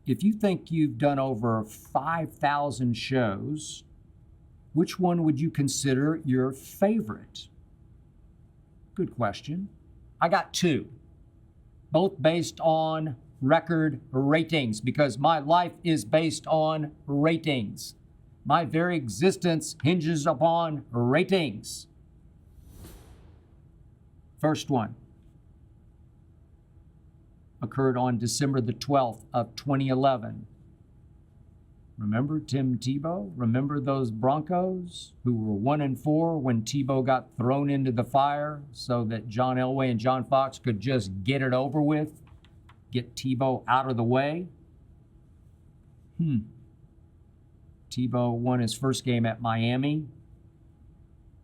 If you think you've done over 5,000 shows, which one would you consider your favorite? Good question. I got two, both based on record ratings, because my life is based on ratings. My very existence hinges upon ratings. First one occurred on December the 12th of 2011. Remember Tim Tebow? Remember those Broncos who were 1-4 when Tebow got thrown into the fire so that John Elway and John Fox could just get it over with, get Tebow out of the way? Tebow won his first game at Miami,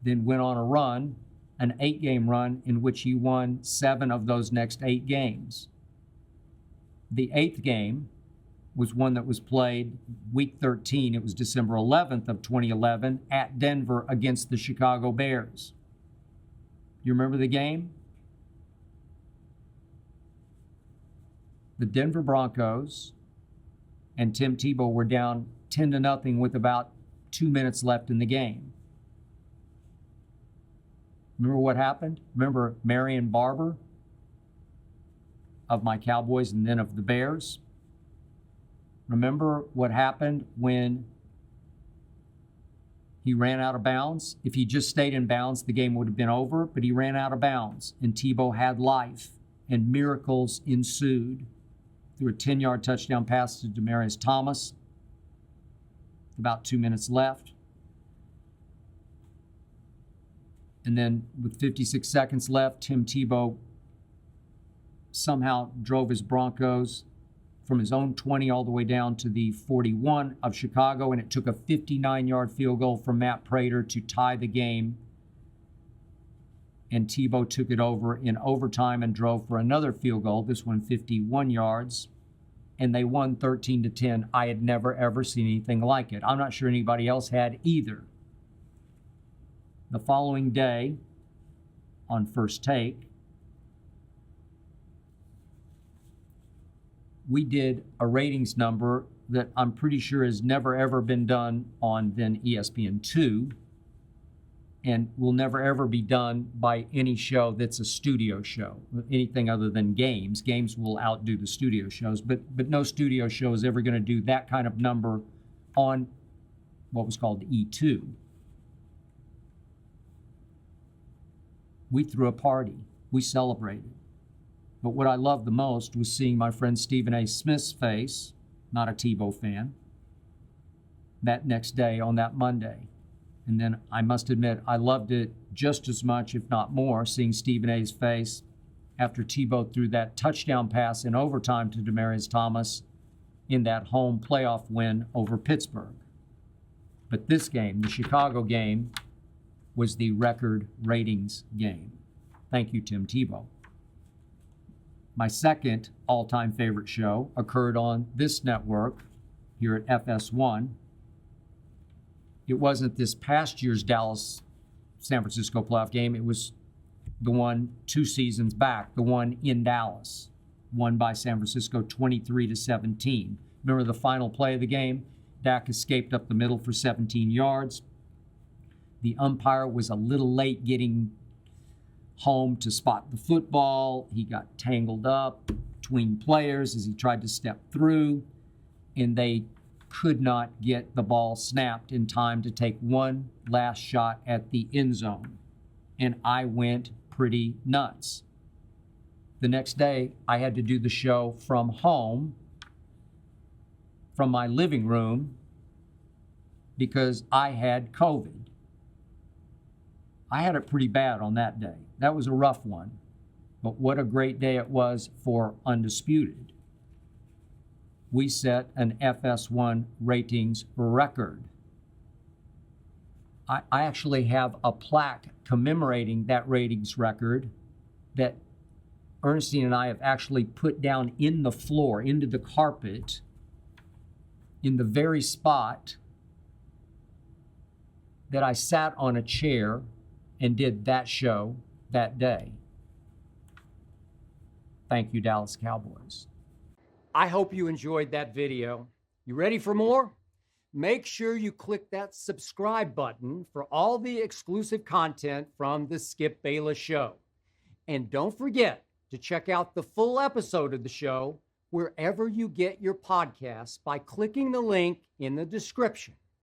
then went on a run, an 8-game run in which he won 7 of those next 8 games. The 8th game was one that was played week 13. It was December 11th of 2011 at Denver against the Chicago Bears. You remember the game? The Denver Broncos and Tim Tebow were down 10-0 with about 2 minutes left in the game. Remember what happened? Remember Marion Barber of my Cowboys and then of the Bears? Remember what happened when he ran out of bounds? If he just stayed in bounds, the game would have been over, but he ran out of bounds, and Tebow had life, and miracles ensued through a 10-yard touchdown pass to Demaryius Thomas. About 2 minutes left. And then with 56 seconds left, Tim Tebow somehow drove his Broncos from his own 20 all the way down to the 41 of Chicago, and it took a 59-yard field goal from Matt Prater to tie the game. And Tebow took it over in overtime and drove for another field goal, this one 51 yards, and they won 13-10. I had never, ever seen anything like it. I'm not sure anybody else had either. The following day, on First Take, we did a ratings number that I'm pretty sure has never, ever been done on then ESPN2 and will never, ever be done by any show that's a studio show, anything other than games. Games will outdo the studio shows, but no studio show is ever going to do that kind of number on what was called E2. We threw a party. We celebrated. But what I loved the most was seeing my friend Stephen A. Smith's face, not a Tebow fan, that next day on that Monday. And then I must admit, I loved it just as much, if not more, seeing Stephen A.'s face after Tebow threw that touchdown pass in overtime to Demaryius Thomas in that home playoff win over Pittsburgh. But this game, the Chicago game, was the record ratings game. Thank you, Tim Tebow. My second all-time favorite show occurred on this network here at FS1. It wasn't this past year's Dallas-San Francisco playoff game. It was the one 2 seasons back, the one in Dallas, won by San Francisco 23-17. Remember the final play of the game? Dak escaped up the middle for 17 yards. The umpire was a little late getting home to spot the football. He got tangled up between players as he tried to step through, and they could not get the ball snapped in time to take one last shot at the end zone. And I went pretty nuts. The next day, I had to do the show from home, from my living room, because I had COVID. I had it pretty bad on that day. That was a rough one. But what a great day it was for Undisputed. We set an FS1 ratings record. I actually have a plaque commemorating that ratings record that Ernestine and I have actually put down in the floor, into the carpet, in the very spot that I sat on a chair and did that show that day. Thank you, Dallas Cowboys. I hope you enjoyed that video. You ready for more? Make sure you click that subscribe button for all the exclusive content from the Skip Bayless Show. And don't forget to check out the full episode of the show wherever you get your podcasts by clicking the link in the description.